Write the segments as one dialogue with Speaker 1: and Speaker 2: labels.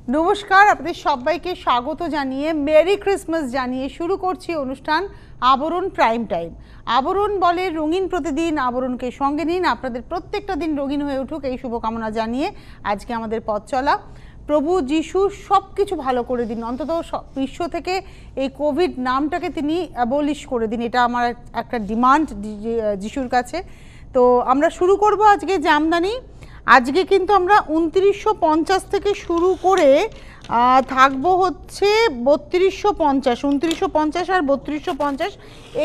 Speaker 1: নমস্কার, আপনাদের সবাইকে স্বাগত জানিয়ে মেরি ক্রিসমাস জানিয়ে শুরু করছি অনুষ্ঠান আবরণ প্রাইম টাইম। আবরণ বলে রঙিন প্রতিদিন, আবরণকে সঙ্গে নিন, আপনাদের প্রত্যেকটা দিন রঙিন হয়ে উঠুক এই শুভকামনা জানিয়ে আজকে আমাদের পথ চলা। প্রভু যিশু সব কিছু ভালো করে দিন, অন্তত বিশ্ব থেকে এই কোভিড নামটাকে তিনি অ্যাবলিশ করে দিন, এটা আমার একটা ডিমান্ড যিশুর কাছে। তো আমরা শুরু করব আজকে জামদানি। আজকে কিন্তু আমরা 2950 থেকে শুরু করে থাকবো হচ্ছে 3250, 2950 আর 3250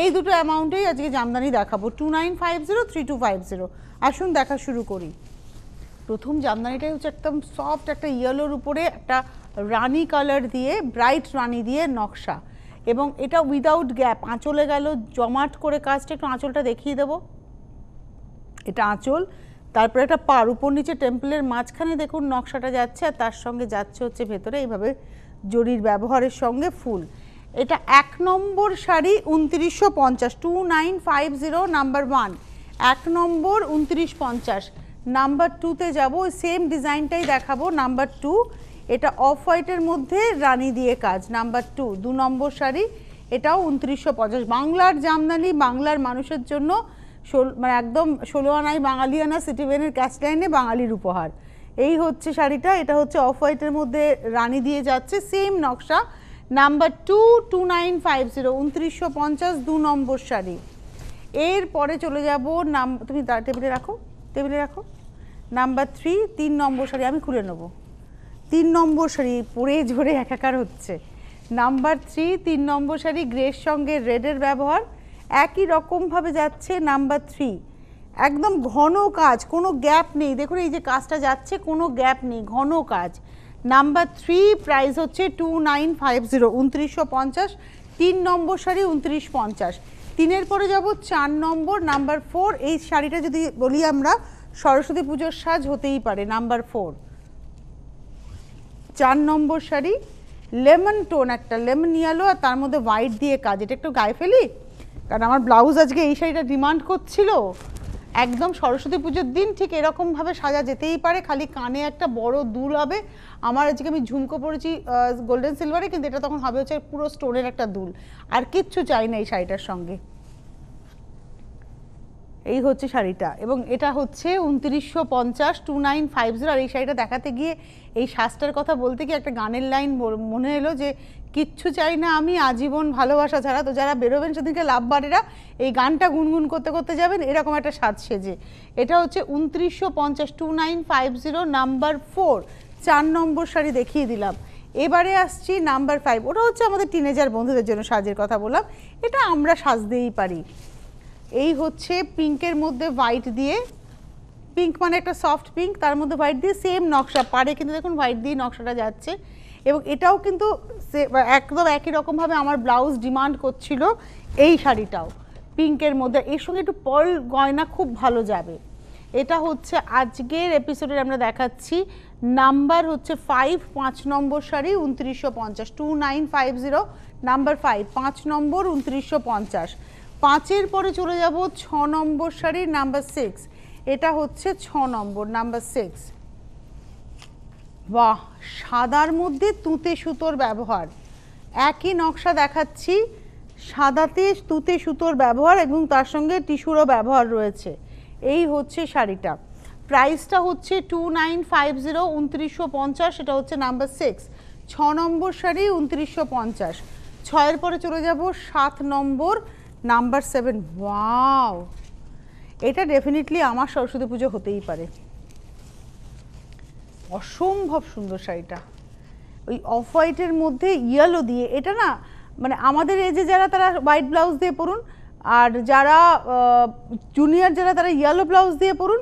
Speaker 1: এই দুটো অ্যামাউন্টেই আজকে জামদানি দেখাবো। 2950 3250। আসুন দেখা শুরু করি। প্রথম জামদানিটাই হচ্ছে একদম সফট একটা ইয়েলোর উপরে একটা রানি কালার দিয়ে, ব্রাইট রানি দিয়ে নকশা, এবং এটা উইদাউট গ্যাপ। আঁচলে গেল জমাট করে কাজটা, একটু আঁচলটা দেখিয়ে দেবো। এটা আঁচল, তারপরে একটা পার, উপর নিচে টেম্পলের মাঝখানে দেখুন নকশাটা যাচ্ছে, আর তার সঙ্গে যাচ্ছে হচ্ছে ভেতরে এইভাবে জরির ব্যবহারের সঙ্গে ফুল। এটা 1 নম্বর শাড়ি 2950, 2950 নাম্বার 1, 1 নম্বর 2950। নাম্বার 2তে যাবো, সেম ডিজাইনটাই দেখাবো। নাম্বার 2, এটা অফ হোয়াইটের মধ্যে রানী দিয়ে কাজ। নাম্বার 2, 2 নম্বর শাড়ি, এটাও 2950। বাংলার জামদানি, বাংলার মানুষের জন্য, মানে একদম 16 আনাই বাঙালিয়ানা, সিটিভেনের ক্যাস্টলাইনে বাঙালির উপহার। এই হচ্ছে শাড়িটা, এটা হচ্ছে অফ হোয়াইটের মধ্যে রানী দিয়ে যাচ্ছে, সেম নকশা। নাম্বার 2, 2950, 2950, 2 নম্বর শাড়ি। এরপরে চলে যাব তুমি টেবিলে রাখো, টেবিলে রাখো। নাম্বার 3, 3 নম্বর শাড়ি, আমি খুলে নেব। 3 নম্বর শাড়ি পরে ঝরে একাকার হচ্ছে। নাম্বার 3, 3 নম্বর শাড়ি, গ্রের সঙ্গে রেডের ব্যবহার, একই রকমভাবে যাচ্ছে। নাম্বার 3, একদম ঘন কাজ, কোনো গ্যাপ নেই, দেখুন এই যে কাজটা যাচ্ছে, কোনো গ্যাপ নেই, ঘন কাজ। নাম্বার 3 প্রাইস হচ্ছে 2950, 2950। 3 নম্বর শাড়ি 2950। 3-এর পরে যাব 4 নম্বর, নাম্বার 4। এই শাড়িটা যদি বলি আমরা সরস্বতী পুজোর সাজ হতেই পারে। নাম্বার 4, 4 নম্বর শাড়ি, লেমন টোন, একটা লেমন ইয়েলো, আর তার মধ্যে হোয়াইট দিয়ে কাজ। এটা একটু গায়ে ফেলি, কারণ আমার ব্লাউজ আজকে এই শাড়িটা ডিমান্ড করছিল। একদম সরস্বতী পুজোর দিন ঠিক এরকমভাবে সাজা যেতেই পারে, খালি কানে একটা বড় দুল হবে। আমার আজকে আমি ঝুমকো পরেছি গোল্ডেন সিলভারে, কিন্তু এটা তখন হবে হচ্ছে পুরো স্টোনের একটা দুল, আর কিচ্ছু চাই না এই শাড়িটার সঙ্গে। এই হচ্ছে শাড়িটা, এবং এটা হচ্ছে 2950, 2950। আর এই শাড়িটা দেখাতে গিয়ে, এই সাজটার কথা বলতে গিয়ে একটা গানের লাইন মনে এলো যে কিচ্ছু চাই না আমি আজীবন ভালোবাসা ছাড়া। তো যারা বেরোবেন সেদিনকে লাভবারেরা এই গানটা গুনগুন করতে করতে যাবেন এরকম একটা সাজ সেজে। এটা হচ্ছে 2950, 2950, নাম্বার 4, 4 নম্বর শাড়ি দেখিয়ে দিলাম। এবারে আসছি নাম্বার 5। ওটা হচ্ছে আমাদের টিনেজার বন্ধুদের জন্য সাজের কথা বললাম, এটা আমরা সাজতেই পারি। এই হচ্ছে পিঙ্কের মধ্যে হোয়াইট দিয়ে, পিঙ্ক মানে একটা সফট পিঙ্ক, তার মধ্যে হোয়াইট দিয়ে সেম নকশা, পাড়ে কিন্তু দেখুন হোয়াইট দিয়ে নকশাটা যাচ্ছে। এবং এটাও কিন্তু একদম একই রকমভাবে আমার ব্লাউজ ডিমান্ড করছিল। এই শাড়িটাও পিঙ্কের মধ্যে, এর সঙ্গে একটু পার্ল গয়না খুব ভালো যাবে। এটা হচ্ছে আজকের এপিসোডে আমরা দেখাচ্ছি নাম্বার হচ্ছে 5, 5 নম্বর শাড়ি 2950, 2950, নাম্বার 5, 5 নম্বর 2950। 5-এর পরে চলে যাব 6 নম্বর শাড়ি, নাম্বার 6। এটা হচ্ছে 6 নম্বর, নাম্বার 6। বাহ, সাদার মধ্যে তুঁতে সুতোর ব্যবহার, একই নকশা দেখাচ্ছি, সাদাতে তুঁতে সুতোর ব্যবহার এবং তার সঙ্গে টিস্যুরও ব্যবহার রয়েছে। এই হচ্ছে শাড়িটা, প্রাইসটা হচ্ছে 2950, 2950। এটা হচ্ছে নাম্বার 6, 6 নম্বর শাড়ি 2950। 6-এর পরে চলে যাব 7 নম্বর, নাম্বার 7। ওয়াও, এটা ডেফিনেটলি আমার সরস্বতী পুজো হতেই পারে। অসম্ভব সুন্দর শাড়িটা, ওই অফ হোয়াইটের মধ্যে ইয়েলো দিয়ে। এটা না মানে আমাদের এজে যারা, তারা হোয়াইট ব্লাউজ দিয়ে পরুন, আর যারা জুনিয়র যারা, তারা ইয়েলো ব্লাউজ দিয়ে পরুন,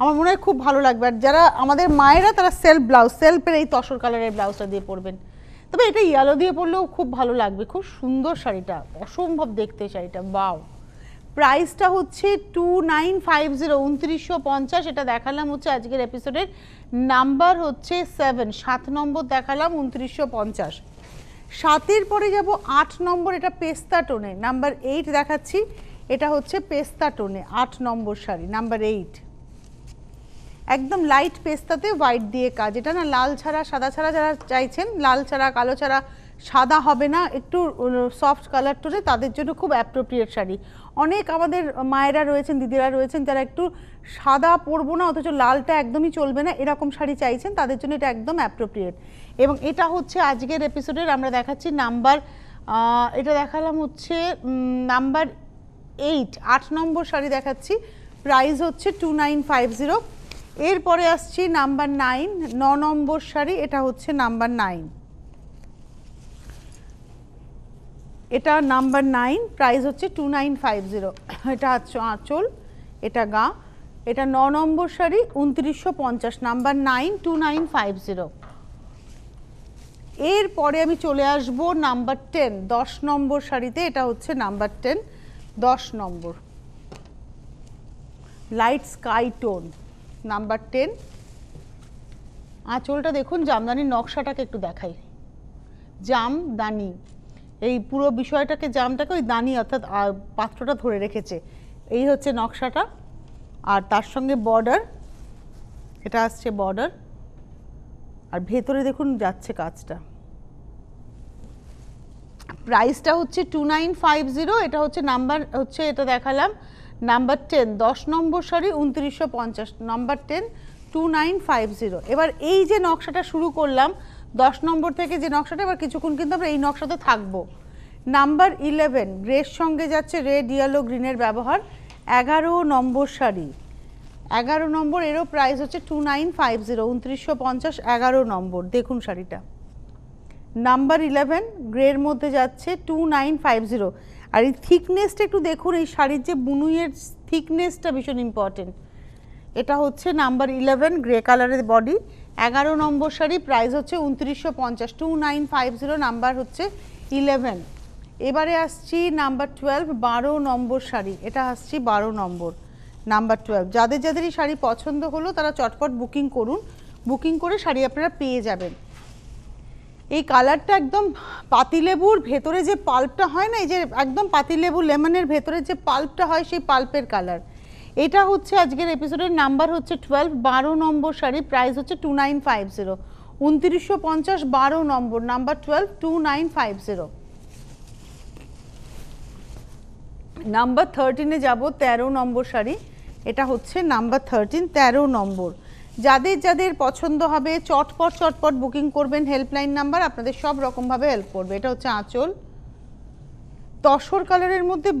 Speaker 1: আমার মনে হয় খুব ভালো লাগবে। আর যারা আমাদের মায়েরা, তারা সেলফ ব্লাউজ, সেলফের এই তসর কালারের ব্লাউজটা দিয়ে পরবেন। তবে এটা ইয়েলো দিয়ে পরলেও খুব ভালো লাগবে, খুব সুন্দর শাড়িটা, অসম্ভব দেখতে শাড়িটা। বাও, প্রাইসটা হচ্ছে 2950, 2950। এটা দেখালাম হচ্ছে আজকের এপিসোডের নাম্বার হচ্ছে 7, 7 নম্বর দেখালাম 2950। 7-এর পরে যাব 8 নম্বর, এটা পেস্তা টোনে, নাম্বার 8 দেখাচ্ছি। এটা হচ্ছে পেস্তা টোনে 8 নম্বর শাড়ি, নাম্বার 8। একদম লাইট পেস্তাতে হোয়াইট দিয়ে কাজ। এটা না লাল ছাড়া সাদা ছাড়া যারা চাইছেন, লাল ছাড়া কালো ছাড়া সাদা হবে না, একটু সফট কালার টোনে, তাদের জন্য খুব অ্যাপ্রোপ্রিয়েট শাড়ি। অনেক আমাদের মায়েরা রয়েছেন, দিদিরা রয়েছেন যারা একটু সাদা পরবো না অথচ লালটা একদমই চলবে না এরকম শাড়ি চাইছেন, তাদের জন্য এটা একদম অ্যাপ্রোপ্রিয়েট। এবং এটা হচ্ছে আজকের এপিসোডের আমরা দেখাচ্ছি নাম্বার, এটা দেখালাম হচ্ছে নাম্বার 8, 8 নম্বর শাড়ি দেখাচ্ছি, প্রাইস হচ্ছে 2950। এরপরে আসছি নাম্বার 9, 9 নম্বর শাড়ি, এটা হচ্ছে নাম্বার 9, এটা নাম্বার 9, প্রাইস হচ্ছে 2950। এটা আঁচল, এটা গা, এটা 9 নম্বর শাড়ি 2950, নাম্বার 9, 2950। এরপরে আমি চলে আসবো নাম্বার 10, 10 নম্বর শাড়িতে, এটা হচ্ছে নাম্বার 10, 10 নম্বর, লাইট স্কাই টোন, নাম্বার 10। আঁচলটা দেখুন, জামদানির নকশাটাকে একটু দেখাই, জামদানি, এই পুরো বিষয়টাকে জামটাকে ওই দানি অর্থাৎ পাত্রটা ধরে রেখেছে, এই হচ্ছে নকশাটা। আর তার সঙ্গে বর্ডার, এটা আসছে বর্ডার, আর ভেতরে দেখুন যাচ্ছে কাজটা। প্রাইসটা হচ্ছে 2950। এটা হচ্ছে নাম্বার হচ্ছে, এটা দেখালাম নাম্বার 10, 10 নম্বর শাড়ি 2950, নাম্বার 10, 2950। এবার এই যে নকশাটা শুরু করলাম 10 নম্বর থেকে, যে নকশাটা, এবার কিছুক্ষণ কিন্তু আমরা এই নকশাতে থাকবো। নাম্বার 11, গ্রের সঙ্গে যাচ্ছে রেড ইয়েলো গ্রিনের ব্যবহার, 11 নম্বর শাড়ি, 11 নম্বর, এরও প্রাইস হচ্ছে 2950, 2950, 11 নম্বর। দেখুন শাড়িটা নাম্বার 11, গ্রের মধ্যে যাচ্ছে 2950। আর এই থিকনেসটা একটু দেখুন, এই শাড়ির যে বুনুইয়ের থিকনেসটা ভীষণ ইম্পর্টেন্ট। এটা হচ্ছে নাম্বার 11, গ্রে কালারের বডি, 11 নম্বর শাড়ি, প্রাইস হচ্ছে 2950, 2950, নাম্বার হচ্ছে 11। এবারে আসছি নাম্বার 12, 12 নম্বর শাড়ি, এটা আসছি 12 নম্বর, নাম্বার 12। যাদের যাদের এই শাড়ি পছন্দ হলো তারা চটপট বুকিং করুন, বুকিং করে শাড়ি আপনারা পেয়ে যাবেন। এই কালারটা একদম পাতিলেবুর ভেতরে যে পাল্পটা হয় না, এই যে একদম পাতিলেবু লেমনের ভেতরে যে পাল্পটা হয়, সেই পাল্পের কালার। এটা হচ্ছে আজকের এপিসোডের নাম্বার হচ্ছে 12, 12 নম্বর শাড়ি, প্রাইস হচ্ছে 2950, 2950, 12 নম্বর, নাম্বার 12, 2950। নাম্বার 13-এ যাব, 13 নম্বর শাড়ি, এটা হচ্ছে নাম্বার 13, 13 নম্বর। যাদের যাদের পছন্দ হবে চটপট চটপট বুকিং করবেন, হেল্পলাইন নাম্বার আপনাদের সব রকমভাবে হেল্প করবে। এটা হচ্ছে আঁচল, তসর কালারের মধ্যে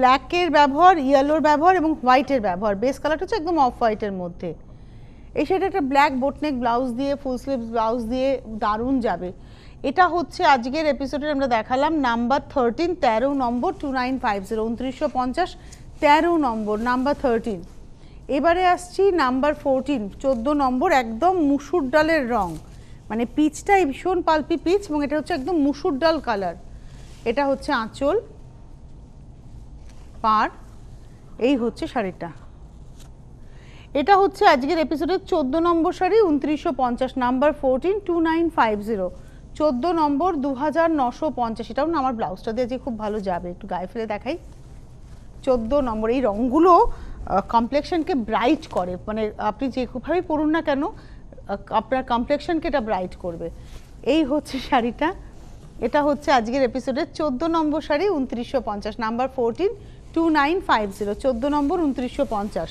Speaker 1: ব্ল্যাকের ব্যবহার, ইয়েলোর ব্যবহার এবং হোয়াইটের ব্যবহার, বেস কালারটা হচ্ছে একদম অফ হোয়াইটের মধ্যে। এই সেটা একটা ব্ল্যাক বোটনেক ব্লাউজ দিয়ে, ফুল স্লিভস ব্লাউজ দিয়ে দারুণ যাবে। এটা হচ্ছে আজকের এপিসোডে আমরা দেখালাম নাম্বার 13, 13 নম্বর, 2950, 2950, 13 নম্বর, নাম্বার 13। এবারে আসছি নাম্বার 14, 14 নম্বর, একদম মুসুর ডালের রং, মানে পিচটাই ভীষণ পালপি পিচ এবং এটা হচ্ছে একদম মুসুর ডাল কালার। এটা হচ্ছে আঁচল, পাড়, এই হচ্ছে শাড়িটা। এটা হচ্ছে আজকের এপিসোডের 14 নম্বর শাড়ি, 2950, নাম্বার 14, 2950, 14 নম্বর, 2950। এটাও না আমার ব্লাউজটা দিয়ে যে খুব ভালো যাবে, একটু গায়ে ফেলে দেখাই। 14 নম্বর, এই রঙগুলো কমপ্লেকশনকে ব্রাইট করে, মানে আপনি যেভাবেই পরুন না কেন আপনার কমপ্লেকশনকে এটা ব্রাইট করবে। এই হচ্ছে শাড়িটা, এটা হচ্ছে আজকের এপিসোডের 14 নম্বর শাড়ি, 2950, নাম্বার 14, 2950, 14 নম্বর, 2950।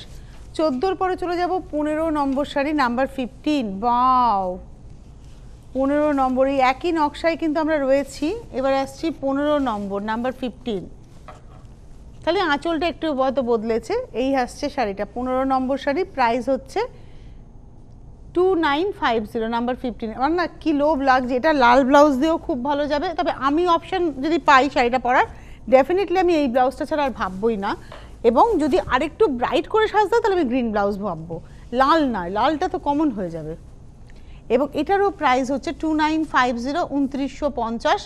Speaker 1: 14-র পরে চলে যাব 15 নম্বর শাড়ি, নাম্বার 15। বাও, 15 নম্বর, এই একই নকশায় কিন্তু আমরা রয়েছি। এবার আসছি 15 নম্বর, নাম্বার 15। তাহলে আঁচলটা একটু হয়তো বদলেছে। এই আসছে শাড়িটা, 15 নম্বর শাড়ি, প্রাইস হচ্ছে 2950, নাম্বার 15। আমার না কি লোভ লাগছে, এটা লাল ব্লাউজ দিয়েও খুব ভালো যাবে। তবে আমি অপশান যদি পাই শাড়িটা পরার, ডেফিনেটলি আমি এই ব্লাউজটা ছাড়া আর ভাববই না। এবং যদি আরেকটু ব্রাইট করে সাজতে তাহলে আমি গ্রিন ব্লাউজ ভাববো, লাল নয়, লালটা তো কমন হয়ে যাবে। এবং এটারও প্রাইস হচ্ছে 2950, 2950।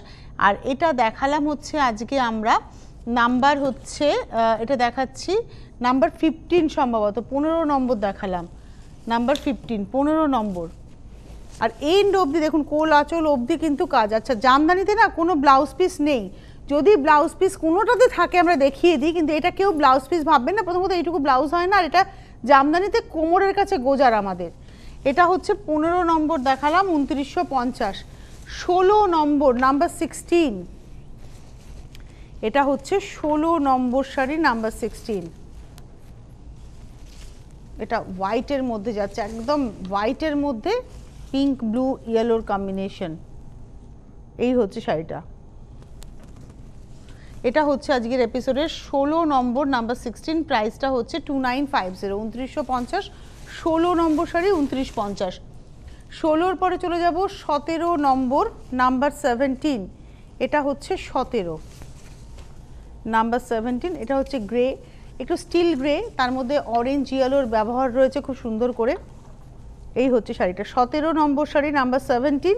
Speaker 1: আর এটা দেখালাম হচ্ছে আজকে আমরা নাম্বার হচ্ছে, এটা দেখাচ্ছি নাম্বার 15 সম্ভবত, 15 নম্বর দেখালাম, নাম্বার 15, 15 নম্বর। আর এন্ড অবধি দেখুন, কোল আঁচল অবধি কিন্তু কাজ। আচ্ছা, জামদানিতে না কোনো ব্লাউজ পিস নেই, যদি ব্লাউজ পিস কোনোটাতে থাকে আমরা দেখিয়ে দিই, কিন্তু এটা কেউ ব্লাউজ পিস ভাববেন না। প্রথমত এইটুকু ব্লাউজ হয় না, আর এটা জামদানিতে কোমরের কাছে গোজার আমাদের। এটা হচ্ছে 15 নম্বর দেখালাম 2950। 16 নম্বর নাম্বার 16, এটা হচ্ছে 16 নম্বর শাড়ি নাম্বার 16। এটা হোয়াইটের মধ্যে যাচ্ছে, একদম হোয়াইটের মধ্যে পিঙ্ক ব্লু ইয়েলোর কম্বিনেশন। এই হচ্ছে শাড়িটা। এটা হচ্ছে আজকের এপিসোডের 16 নম্বর নাম্বার 16। প্রাইসটা হচ্ছে 2950, 2950। 16 নম্বর শাড়ি 2950। 16-র পরে চলে যাব 17 নম্বর নাম্বার 17। এটা হচ্ছে 17 নাম্বার 17। এটা হচ্ছে গ্রে, একটু স্টিল গ্রে, তার মধ্যে অরেঞ্জ ইয়েলোর ব্যবহার রয়েছে খুব সুন্দর করে। এই হচ্ছে শাড়িটা, 17 নম্বর শাড়ি নাম্বার 17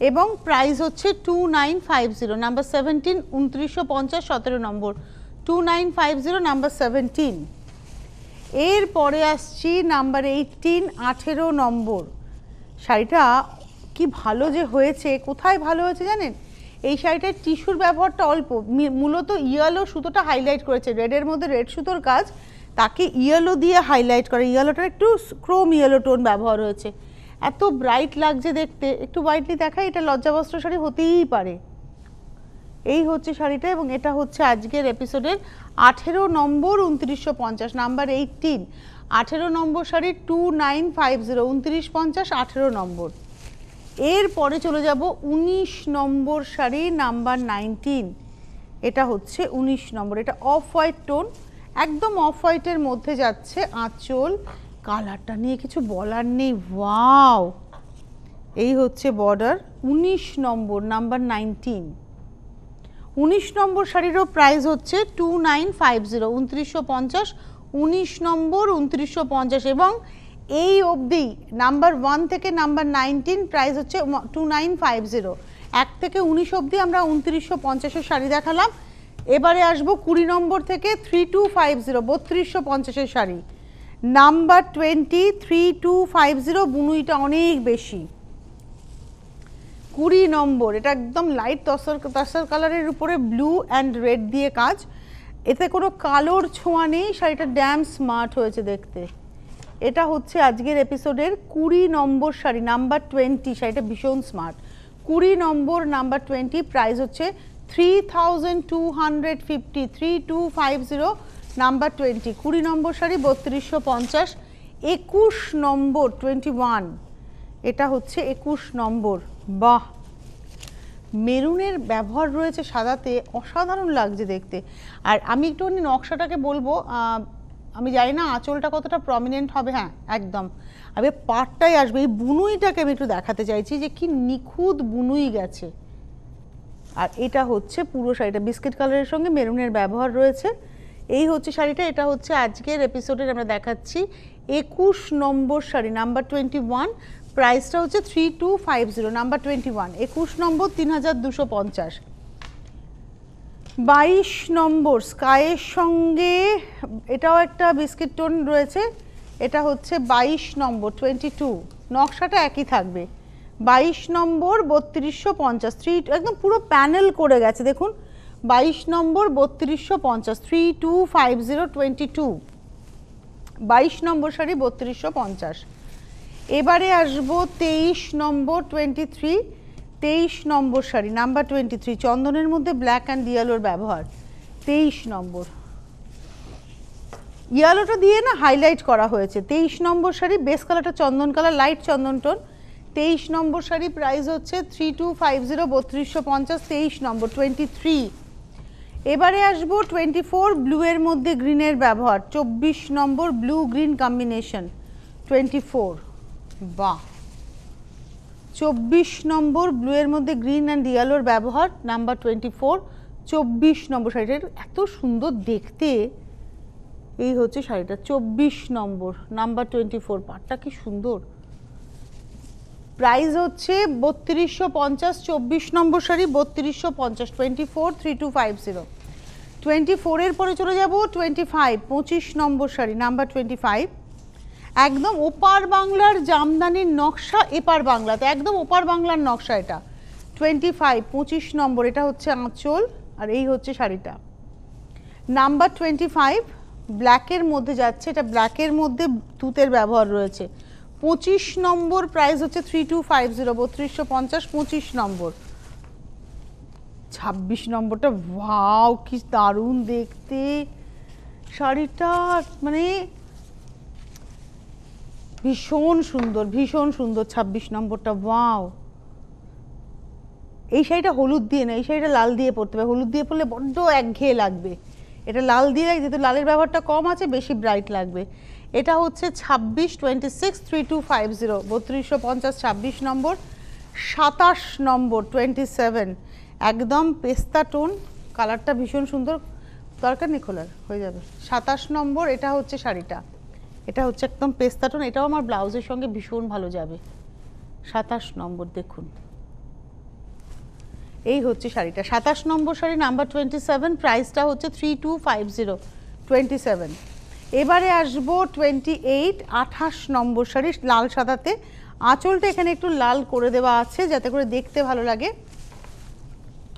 Speaker 1: এবং প্রাইস হচ্ছে 2950। নাম্বার 17 2950, 17 নম্বর 2950 নাম্বার 17। এরপরে আসছি নাম্বার 18, 18 নম্বর শাড়িটা। কি ভালো যে হয়েছে, কোথায় ভালো হয়েছে জানেন? এই শাড়িটার টিস্যুর ব্যবহারটা অল্প, মূলত ইয়েলো সুতোটা হাইলাইট করেছে, রেডের মধ্যে রেড সুতোর কাজ, তাকে ইয়েলো দিয়ে হাইলাইট করে। ইয়েলোটা একটু ক্রোম ইয়েলো টোন ব্যবহার হয়েছে, এত ব্রাইট লাগছে দেখতে। একটু ব্রাইটলি দেখায়, এটা লজ্জাবস্ত্র শাড়ি হতেই পারে। এই হচ্ছে শাড়িটা এবং এটা হচ্ছে আজকের এপিসোডের 18 নম্বর 2950 নাম্বার 18। 18 নম্বর শাড়ি 2950, 2950, 18 নম্বর। এরপরে চলে যাব 19 নম্বর শাড়ি নাম্বার 19। এটা হচ্ছে 19 নম্বর। এটা অফ হোয়াইট টোন, একদম অফ হোয়াইটের মধ্যে যাচ্ছে আঁচল। কালারটা নিয়ে কিছু বলার নেই, ওয়াও। এই হচ্ছে বর্ডার। 19 নম্বর নাম্বার 19। 19 নম্বর শাড়িরও প্রাইস হচ্ছে 2950, 2950। 19 নম্বর 2950 এবং এই অবধি নাম্বার 1 থেকে নাম্বার 19 প্রাইস হচ্ছে 2950। 1 থেকে 19 অবধি আমরা 2950-এর শাড়ি দেখালাম। এবারে আসবো 20 নম্বর থেকে 3250, 3250-এর শাড়ি নাম্বার 20, 3250। বুনুইটা অনেক বেশি। 20 নম্বর, এটা একদম লাইট তসর কালারের উপরে ব্লু অ্যান্ড রেড দিয়ে কাজ, এতে কোনো কালোর ছোঁয়া নেই। শাড়িটা ড্যাম স্মার্ট হয়েছে দেখতে। এটা হচ্ছে আজকের এপিসোডের 20 নম্বর শাড়ি নাম্বার 20। শাড়িটা ভীষণ স্মার্ট। 20 নম্বর নাম্বার 20, প্রাইস হচ্ছে 3250, 3250 নাম্বার 20। 20 নম্বর শাড়ি 3250। 21 নম্বর 21, এটা হচ্ছে 21 নম্বর। বাহ, মেরুনের ব্যবহার রয়েছে সাদাতে, অসাধারণ লাগছে দেখতে। আর আমি একটুখানি নকশাটাকে বলবো, আমি জানি না আঁচলটা কতটা প্রমিনেন্ট হবে। হ্যাঁ একদম, আমি পাটটাই আসবে। এই বুনুইটাকে আমি একটু দেখাতে চাইছি যে কি নিখুঁত বুনুই গেছে। আর এটা হচ্ছে পুরো শাড়িটা বিস্কিট কালারের সঙ্গে মেরুনের ব্যবহার রয়েছে। এই হচ্ছে শাড়িটা। এটা হচ্ছে আজকের এপিসোডের আমরা দেখাচ্ছি 21 নম্বর শাড়ি নাম্বার 21। প্রাইসটা হচ্ছে 3250 নাম্বার 21। 21 নম্বর 3250। 22 নম্বর স্কাইয়ের সঙ্গে এটাও একটা বিস্কিট টোন রয়েছে। এটা হচ্ছে 22 নম্বর 22, নকশাটা একই থাকবে। 22 নম্বর 3250, একদম পুরো প্যানেল করে গেছে দেখুন। 22 নম্বর 3250, 3250, 22। 22 নম্বর শাড়ি 3250। এবারে আসবো 23 নম্বর 23। 23 নম্বর শাড়ি নাম্বার 23, চন্দনের মধ্যে ব্ল্যাক অ্যান্ড ইয়েলোর ব্যবহার। 23 নম্বর, ইয়েলোটা দিয়ে না হাইলাইট করা হয়েছে। 23 নম্বর শাড়ি, বেস কালারটা চন্দন কালার, লাইট চন্দন টোন। 23 নম্বর শাড়ি প্রাইস হচ্ছে 3250, 3250। 23 নম্বর 23। এবারে আসবো 24, ব্লু এর মধ্যে গ্রিনের ব্যবহার। 24 নম্বর ব্লু গ্রিন কম্বিনেশন 24। বাহ, 24 নম্বর ব্লু এর মধ্যে গ্রিন অ্যান্ড ইয়েলোর ব্যবহার নাম্বার 24। 24 নম্বর শাড়িটা এত সুন্দর দেখতে। এই হচ্ছে শাড়িটা 24 নম্বর নাম্বার 24। পাটটা কি সুন্দর। প্রাইস হচ্ছে 3250। 24 নম্বর শাড়ি 3250, 24, 3250। 24 এর পরে চলে যাব 25, 25 নম্বর শাড়ি নাম্বার 25। একদম ওপার বাংলার জামদানির নকশা, এপার বাংলাতে একদম ওপার বাংলার নকশা এটা। 25, 25 নম্বর, এটা হচ্ছে আঁচল আর এই হচ্ছে শাড়িটা নাম্বার 25। ব্ল্যাকের মধ্যে যাচ্ছে, এটা ব্ল্যাকের মধ্যে তুতের ব্যবহার রয়েছে। 25 নম্বর, প্রাইস হচ্ছে 3250, 3250, 25 নম্বর। 26 নম্বরটা ওয়াও কি দারুণ দেখতে শাড়িটা, মানে ভীষণ সুন্দর, ভীষণ সুন্দর। 26 নম্বরটা ওয়াও। এই শাড়িটা হলুদ দিয়ে না, এই শাড়িটা লাল দিয়ে পরতে হবে। হলুদ দিয়ে পরলে বড্ড একঘেয়ে লাগবে, এটা লাল দিয়ে, যেহেতু লালের ব্যবহারটা কম আছে বেশি ব্রাইট লাগবে। এটা হচ্ছে 26, 26, 3250, 3250, 26 নম্বর। 27 নম্বর 27, একদম পেস্তা টোন, কালারটা ভীষণ সুন্দর, দরকার নেই খোলার, হয়ে যাবে। 27 নম্বর, এটা হচ্ছে শাড়িটা, এটা হচ্ছে একদম পেস্তা টোন, এটাও আমার ব্লাউজের সঙ্গে ভীষণ ভালো যাবে। 27 নম্বর দেখুন, এই হচ্ছে শাড়িটা। 27 নম্বর শাড়ি, নাম্বার 27, প্রাইসটা হচ্ছে 3250, 27। এবারে আসবো 28, 28 নম্বর শাড়ি, লাল সাদাতে। আঁচলটা এখানে একটু লাল করে দেওয়া আছে যাতে করে দেখতে ভালো লাগে,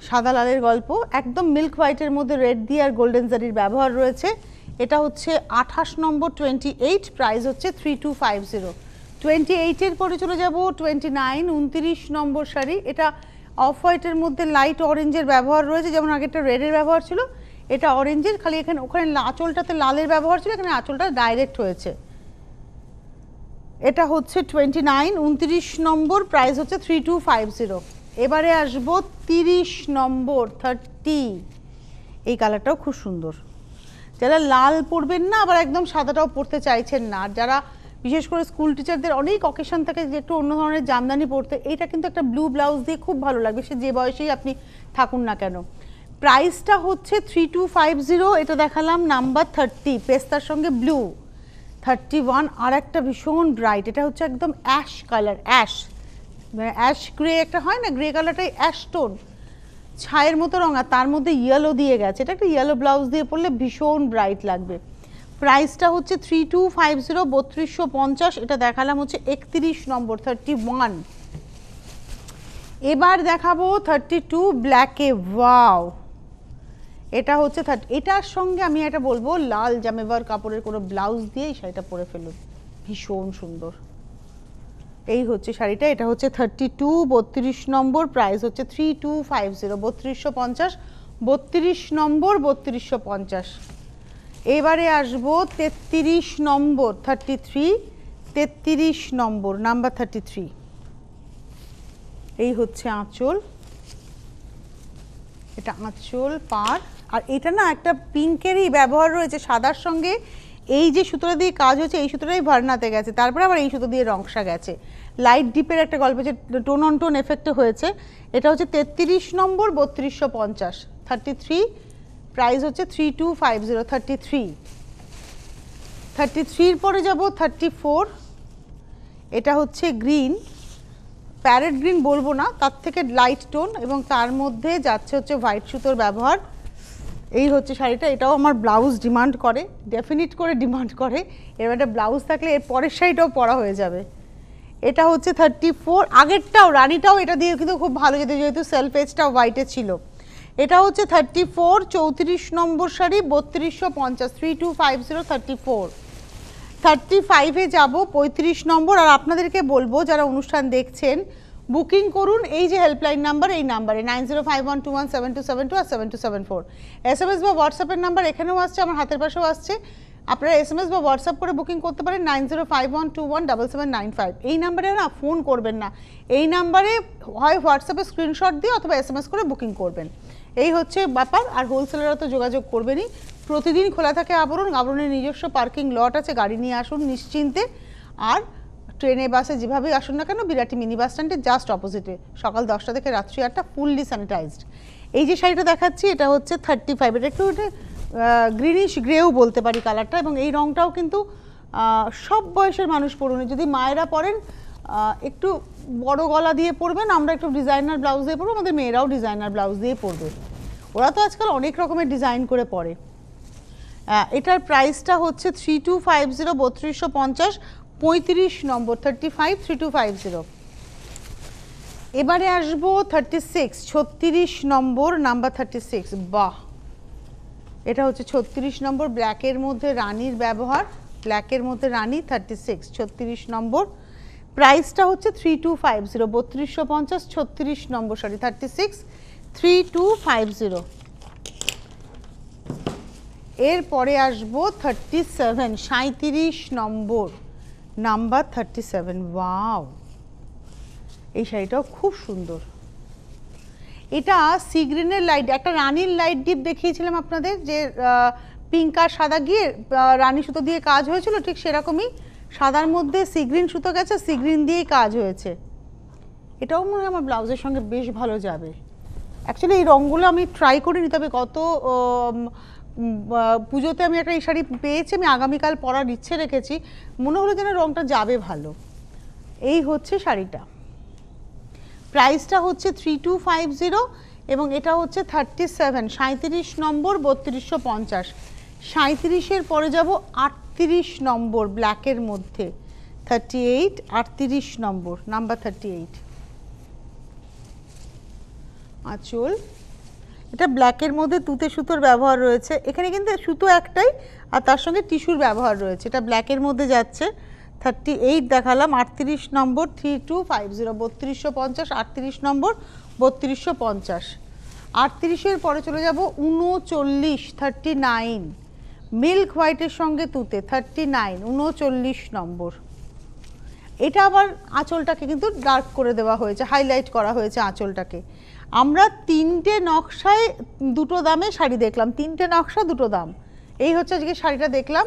Speaker 1: সাদা লালের গল্প। একদম মিল্ক হোয়াইটের মধ্যে রেড দিয়ে আর গোল্ডেন জারির ব্যবহার রয়েছে। এটা হচ্ছে 28 নম্বর 28, প্রাইস হচ্ছে 3250। 28-এর পরে চলে যাব 29, 29 নম্বর শাড়ি। এটা অফ হোয়াইটের মধ্যে লাইট অরেঞ্জের ব্যবহার রয়েছে, যেমন আগেরটা রেডের ব্যবহার ছিল, এটা অরেঞ্জের, খালি এখানে ওখানে আঁচলটাতে লালের ব্যবহার ছিল, এখানে আঁচলটা ডাইরেক্ট হয়েছে। এটা হচ্ছে 29, 29 নম্বর, প্রাইস হচ্ছে 3250। এবারে আসবো 30 নম্বর 30, এই কালারটাও খুব সুন্দর। যারা লাল পরবেন না আবার একদম সাদাটাও পরতে চাইছেন না, আর যারা বিশেষ করে স্কুল টিচারদের অনেক অকেশন থাকে যে একটু অন্য ধরনের জামদানি পরতে, এইটা কিন্তু একটা ব্লু ব্লাউজ দিয়ে খুব ভালো লাগবে, সে যে বয়সেই আপনি থাকুন না কেন। প্রাইসটা হচ্ছে 3250, এটা দেখালাম নাম্বার 30, পেস্তার সঙ্গে ব্লু। 31 আর একটা ভীষণ ব্রাইট, এটা হচ্ছে একদম ash colour, ash ash grey একটা হয় না, গ্রে কালারটাই অ্যাশ টোন, ছায়ের মতো রঙ, আর তার মধ্যে ইয়েলো দিয়ে গেছে, এটা একটা ইয়েলো ব্লাউজ দিয়ে পরলে ভীষণ ব্রাইট লাগবে। প্রাইসটা হচ্ছে 3250, 3250, এটা দেখালাম হচ্ছে 31 নম্বর 31। এবার দেখাবো 32 ব্ল্যাকে, ওয়াও, এটা হচ্ছে এটার সঙ্গে আমি এটা বলবো লাল জামেবার কাপড়ের কোনো ব্লাউজ দিয়ে এই শাড়িটা পরে ফেলুন, ভীষণ সুন্দর। এই হচ্ছে শাড়িটা, এটা হচ্ছে 32, 32 নম্বর, প্রাইস হচ্ছে 3250, 3250, 32 নম্বর, 3250। এবারে আসবো 33 নম্বর 33, 33 নম্বর, নাম্বার 33। এই হচ্ছে আঁচল, এটা আঁচল পাড়, আর এটা না একটা পিঙ্কেরই ব্যবহার রয়েছে সাদার সঙ্গে, এই যে সুতোটা দিয়ে কাজ হচ্ছে এই সুতোটাই ভার্নাতে গেছে, তারপরে আবার এই সুতো দিয়ে রংসা গেছে, লাইট ডিপের একটা গল্প, যে টোন অন টোন এফেক্টে হয়েছে। এটা হচ্ছে 33 নম্বর 3250, 33, প্রাইস হচ্ছে 3250, 33। 33-র পরে যাব 34, এটা হচ্ছে গ্রিন, প্যারেট গ্রিন বলবো না, তার থেকে লাইট টোন, এবং তার মধ্যে যাচ্ছে হচ্ছে হোয়াইট সুতোর ব্যবহার। এই হচ্ছে শাড়িটা, এটাও আমার ব্লাউজ ডিমান্ড করে, ডেফিনিট করে ডিমান্ড করে, এর একটা ব্লাউজ থাকলে এর পরের শাড়িটাও পরা হয়ে যাবে। এটা হচ্ছে 34, আগেরটাও রানিটাও এটা দিয়ে কিন্তু খুব ভালো যেত, যেহেতু সেলফ এজটা হোয়াইটে ছিল। এটা হচ্ছে 34, 34 নম্বর শাড়ি, 3250, 3250, 34। 35-এ যাব 35 নম্বর, আর আপনাদেরকে বলবো যারা অনুষ্ঠান দেখছেন বুকিং করুন এই যে হেল্পলাইন নাম্বার, এই নাম্বারে 9051217272 আর 7274। SMS বা হোয়াটসঅ্যাপের নাম্বার এখানেও আসছে, আমার হাতের পাশেও আসছে, আপনারা SMS বা হোয়াটসঅ্যাপ করে বুকিং করতে পারেন 9051217795। এই নাম্বারে না ফোন করবেন না, এই নাম্বারে হয় হোয়াটসঅ্যাপে স্ক্রিনশট দিয়ে অথবা SMS করে বুকিং করবেন, এই হচ্ছে ব্যাপার। আর হোলসেলাররা তো যোগাযোগ করবেনই, প্রতিদিন খোলা থাকে আবরণ, আবরণের নিজস্ব পার্কিং লট আছে, গাড়ি নিয়ে আসুন নিশ্চিন্তে। আর ট্রেনে বাসে যেভাবেই আসুন না কেন, বিরাটি মিনি বাস স্ট্যান্ডের জাস্ট অপোজিটে, সকাল 10টা থেকে রাত্রি 8টা, ফুললি স্যানিটাইজড। এই যে শাড়িটা দেখাচ্ছি এটা হচ্ছে 35, এটা একটু গ্রিনিশ গ্রেও বলতে পারি কালারটা, এবং এই রঙটাও কিন্তু সব বয়সের মানুষ পরুন, যদি মায়েরা পরেন একটু বড় গলা দিয়ে পরবেন, আমরা একটু ডিজাইনার ব্লাউজ দিয়ে পরবো, আমাদের মেয়েরাও ডিজাইনার ব্লাউজ দিয়ে পরবে, ওরা তো আজকাল অনেক রকমের ডিজাইন করে পরে। এটার প্রাইসটা হচ্ছে 3250, 3250, 35 নম্বর 35, 3250। এবারে আসবো 36, 36 নম্বর, নাম্বার 36। বাহ, এটা হচ্ছে 36 নম্বর, ব্ল্যাকের মধ্যে রানীর ব্যবহার, ব্ল্যাকের মধ্যে রানী 36, 36 নম্বর। প্রাইসটা হচ্ছে 3250, 3250, 36 নম্বর শাড়ি 36, 3250। এরপরে আসবো 37, 37 নম্বর, নাম্বার 37। ওয়াও, এই শাড়িটাও খুব সুন্দর। এটা সি গ্রিনের লাইট, একটা রানীর লাইট ডিপ দেখিয়েছিলাম আপনাদের, যে পিঙ্ক আর সাদা গিয়ে রানী সুতো দিয়ে কাজ হয়েছিল, ঠিক সেরকমই সাদার মধ্যে সি গ্রিন সুতো গেছে, সি গ্রিন দিয়েই কাজ হয়েছে। এটাও মনে হয় আমার ব্লাউজের সঙ্গে বেশ ভালো যাবে। অ্যাকচুয়ালি এই রঙগুলো আমি ট্রাই করিনি, তবে গত পুজোতে আমি একটা এই শাড়ি পেয়েছি, আমি আগামীকাল পরার ইচ্ছে রেখেছি, মনে হলো যেন রঙটা যাবে ভালো। এই হচ্ছে শাড়িটা, প্রাইসটা হচ্ছে 3250 এবং এটা হচ্ছে 37, 37 নম্বর, 3250। 37-এর পরে যাব 38 নম্বর, ব্ল্যাকের মধ্যে 38, 38 নম্বর, নাম্বার 38। আঁচল, এটা ব্ল্যাকের মধ্যে তুতে সুতোর ব্যবহার রয়েছে, এখানে কিন্তু সুতো একটাই আর তার সঙ্গে টিস্যুর ব্যবহার রয়েছে। এটা ব্ল্যাকের মধ্যে যাচ্ছে, 38 দেখালাম, 38 নম্বর, 3250, 3250, 38 নম্বর, 3250। 38-এর পরে চলে যাব 39, 39, মিল্ক হোয়াইটের সঙ্গে তুতে 39, 39 নম্বর। এটা আবার আঁচলটাকে কিন্তু ডার্ক করে দেওয়া হয়েছে, হাইলাইট করা হয়েছে আঁচলটাকে। আমরা 3টে নকশায় 2টো দামে শাড়ি দেখলাম, 3টে নকশা 2টো দাম। এই হচ্ছে আজকে শাড়িটা দেখলাম,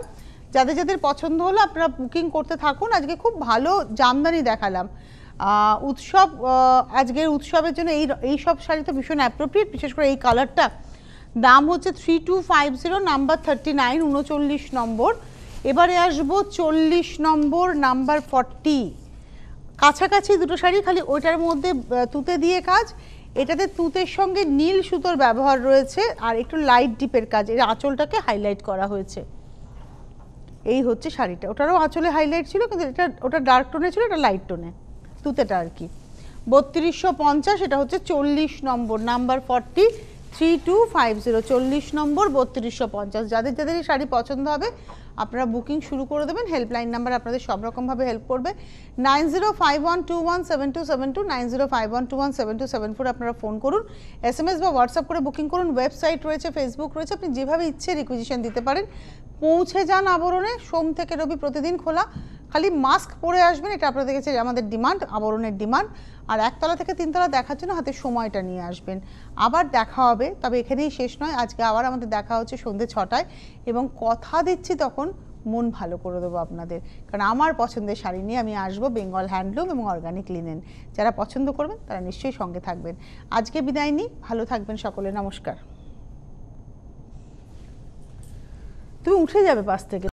Speaker 1: যাদের যাদের পছন্দ হলো আপনারা বুকিং করতে থাকুন। আজকে খুব ভালো জামদানি দেখালাম, উৎসব, আজকের উৎসবের জন্য এই সব শাড়ি তো ভীষণ অ্যাপ্রোপ্রিয়েট, বিশেষ করে এই কালারটা। দাম হচ্ছে 3250, নাম্বার 39, 39 নম্বর। এবারে আসবো 40 নম্বর, নাম্বার 40। কাছাকাছি দুটো শাড়ি, খালি ওইটার মধ্যে তুতে দিয়ে কাজ, এটাতে তুতের সঙ্গে নীল সুতোর ব্যবহার রয়েছে আর একটু লাইট ডিপের কাজ, এর আঁচলটাকে হাইলাইট করা হয়েছে। এই হচ্ছে শাড়িটা, ওটারও আঁচলে হাইলাইট ছিল কিন্তু এটা ওটা ডার্ক টোনে ছিল, এটা লাইট টোনে তুতেটা আর কি। 3250, এটা হচ্ছে 40 নম্বর, নাম্বার 40, 3250, 40 নম্বর, 3250। যাদের যাদের এই শাড়ি পছন্দ হবে আপনারা বুকিং শুরু করে দেবেন। হেল্পলাইন নাম্বার আপনাদের সব রকমভাবে হেল্প করবে, 9051217272, 9051217274 আপনারা ফোন করুন, SMS বা হোয়াটসঅ্যাপ করে বুকিং করুন। ওয়েবসাইট রয়েছে, ফেসবুক রয়েছে, আপনি যেভাবে ইচ্ছে রিকুইজিশন দিতে পারেন। পৌঁছে যান আবরণে, সোম থেকে রবি প্রতিদিন খোলা, খালি মাস্ক পরে আসবেন, এটা আপনাদের কাছে আমাদের ডিমান্ড, আবরণের ডিমান্ড। আর 1তলা থেকে 3তলা দেখার জন্য হাতে সময়টা নিয়ে আসবেন। আবার দেখা হবে, তবে এখানেই শেষ নয়, আজকে আবার আমাদের দেখা হচ্ছে সন্ধ্যে 6টায়, এবং কথা দিচ্ছি তখন মন ভালো করে দেবো আপনাদের, কারণ আমার পছন্দের শাড়ি নিয়ে আমি আসবো, বেঙ্গল হ্যান্ডলুম এবং অর্গানিক লিনেন। যারা পছন্দ করবেন তারা নিশ্চয়ই সঙ্গে থাকবেন। আজকে বিদায় নিই, ভালো থাকবেন সকলে, নমস্কার। তুমি উঠে যাবে পাশ থেকে।